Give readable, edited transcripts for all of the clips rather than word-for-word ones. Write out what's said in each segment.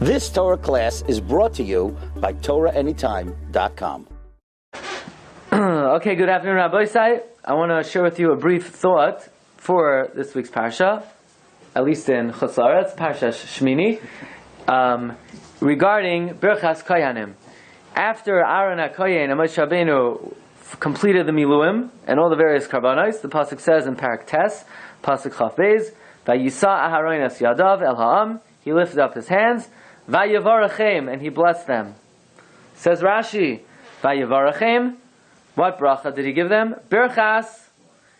This Torah class is brought to you by TorahAnytime.com. Okay, good afternoon, Rabbi. I want to share with you a brief thought for this week's Parsha, at least in Chutz, Parshas Shemini, regarding Birkas Kohanim. After Aharon HaKohen and Moshe Rabbeinu completed the Miluim and all the various karbanos, the pasuk says in Parak Tes, pasuk Chaf Beis, Vayisa Aharon es Yadav el Ha'am, he lifted up his hands, Vayavarachem, and he blessed them. Says Rashi, Vayavarachem, what bracha did he give them? Birkas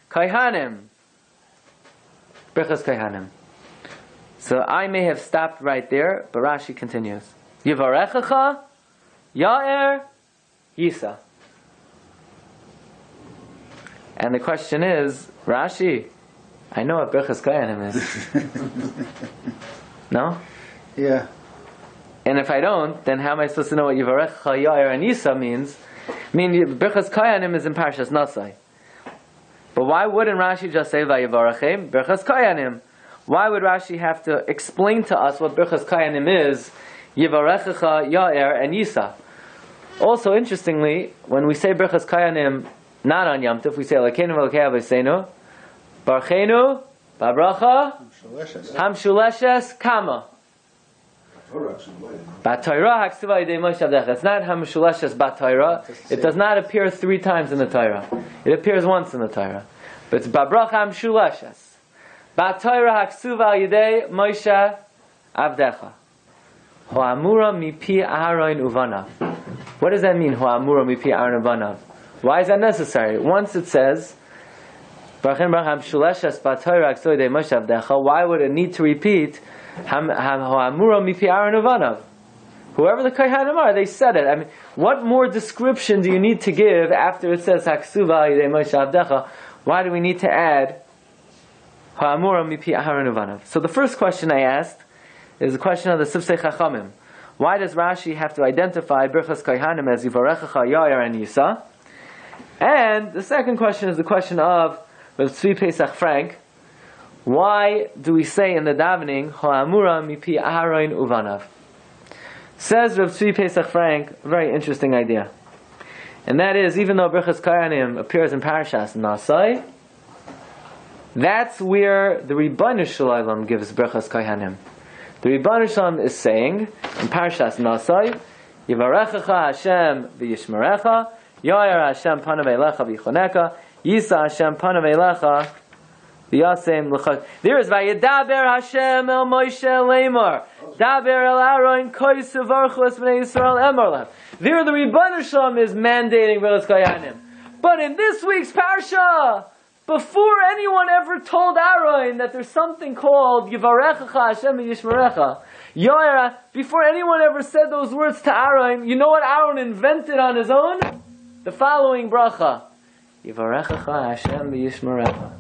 Kohanim. Birkas Kohanim. So I may have stopped right there, but Rashi continues. Yivarechacha, Ya'er, Yisa. And the question is, Rashi, I know what Birkas Kohanim is. No? Yeah. And if I don't, then how am I supposed to know what Yivarechacha, Ya'er, and Yisa means? I mean, Birkas Kohanim is in Parshas Nasai. But why wouldn't Rashi just say Vayivarachem, Birkas Kohanim? Why would Rashi have to explain to us what Birkas Kohanim is, Yivarechacha, Ya'er, and Yisa? Also, interestingly, when we say Birkas Kohanim not on Yom Tov, we say Elokeinu v'Elokei Avoseinu, Barchenu, Babracha, Hamshuleshes, Kama. Batayra Haksuva Yidei Moshe Avdecha. It's not Hamshuleshes Batayra. It does not appear 3 times in the Torah. It appears once in the Torah. But it's Babracha Hamshuleshes. Batayra Haksuva Yidei Moshe Avdecha. Ho'amura mipi Aharon uvanav. What does that mean? Ho'amura mipi Aharon uvanav. Why is that necessary? Once it says Barachem Baracham Shuleshes Batayra Haksuva Yidei Moshe Avdecha, why would it need to repeat Ho'amura mipi Aharon uvanav? Whoever the Kohanim are, they said it. I mean, what more description do you need to give after it says Haksuva Yidei Moshe Avdecha? Why do we need to add Ho'amura mipi Aharon uvanav? So the first question I asked is the question of the Sifsei Chachamim. Why does Rashi have to identify Birkas Kohanim as Yivarechacha, Ya'er, and Yisa? And the second question is the question of Tzvi Pesach Frank. Why do we say in the davening Ho'amura mipi Aharon uvanav? Says Rav Tzvi Pesach Frank, a very interesting idea. And that is, even though Birkas Kohanim appears in Parshas Nasai, that's where the Ribono Shel Olam gives Birkas Kohanim. The Ribono Shel Olam is saying in Parshas Nasai, Yivarechacha Hashem v'yishmerecha, Ya'er Hashem panav eilecha v'yichoneka, Yisa Hashem panav eilecha v'yasem l'chad. There is Vayedaber Hashem el Moshe Lemor, Daber el Aharon kois uvarchos b'nei Yisrael emor lev. There the Ribono Shel Olam is mandating Birkas Kohanim. But in this week's Parsha, before anyone ever told Aharon that there's something called Yivarechacha Hashem v'yishmerecha, Ya'er, before anyone ever said those words to Aharon, you know what Aharon invented on his own? The following bracha: Yivarechacha Hashem v'yishmerecha,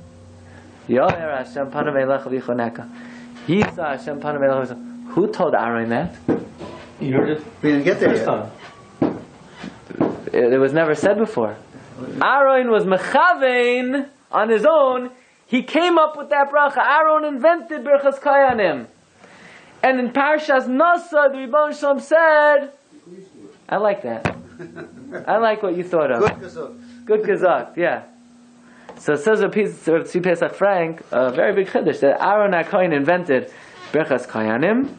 Ya'er Hashem panav eilecha v'yichoneka, Yisa Hashem panav eilecha v'yichoneka. Who told Aharon that? We didn't get there yet. It was never said before. Aharon was mechavein on his own. He came up with that bracha. Aharon invented Birkas Kohanim. And in Parshas Nasa, the Ribono Shel Olam said, I like that. I like what you thought of. Good kazak, yeah. So it says Tzvi Pesach Frank, a very big chiddush, that Aharon HaKohen invented Birkas Kohanim.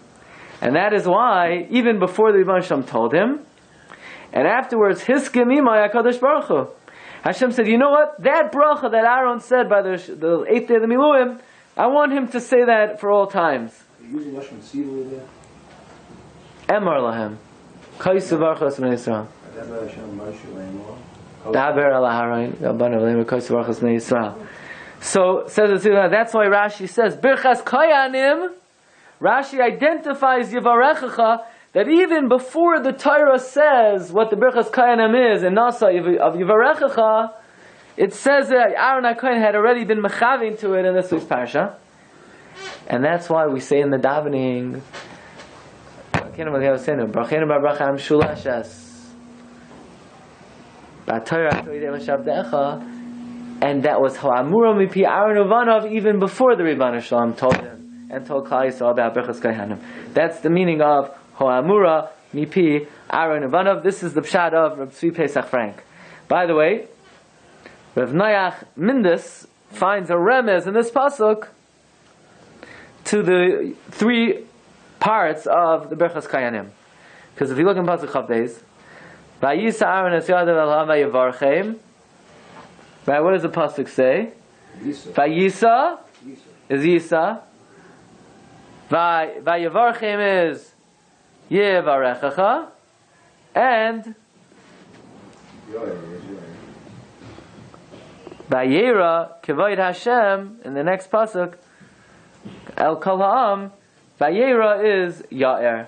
And that is why, even before the Ribono Shel Olam told him, and afterwards, Hiskim Imay HaKadosh Baruch Hu, Hashem said, you know what? That bracha that Aharon said by the 8th day of the Miluim, I want him to say that for all times. Are you using Lashon Tzvi there? Emor lahem. Kois uvarchos b'nei Yisrael. Daber el Aharon, Rabban Avleim, Kois uvarchos b'nei Yisrael. So, says that's why Rashi says, Birkas Kohanim, Rashi identifies Yivarechacha, that even before the Torah says what the Birkas Kohanim is in Nasa of Yivarechacha, it says that Aharon HaKohen had already been mechavein to it in this week's Parsha. And that's why we say in the davening, and that was Ho'amura mipi Aharon uvanav even before the Ribono Shel Olam told him and told Klal Yisrael about Birkas Kohanim. That's the meaning of Ho'amura mipi Aharon Ivanav. This is the pshat of Reb Tzvi Pesach Frank. By the way, Rav Noach Mindus finds a remez in this pasuk to the three parts of the Birkas Kohanim. Because if you look in pasuk Chav Beis, Vayisa Aharon es yadav el vayavarchem. Right, what does the pasuk say? Vayisa is Yisa. Vayavarchem is Yevarechacha. And Vayera Kavod Hashem in the next pasuk El Kol Ha'am. Vayera is Ya'er.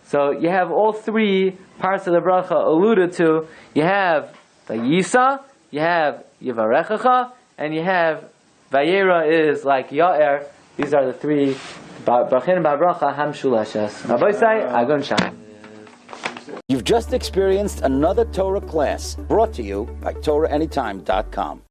So you have all three parts of the bracha alluded to. You have Vayisa, you have Yevarechacha, and you have Vayera is like Ya'er. These are the three Brachin Ba'bracha Hamshulashes. Rabbi say Agon Sham. You've just experienced another Torah class brought to you by TorahAnytime.com.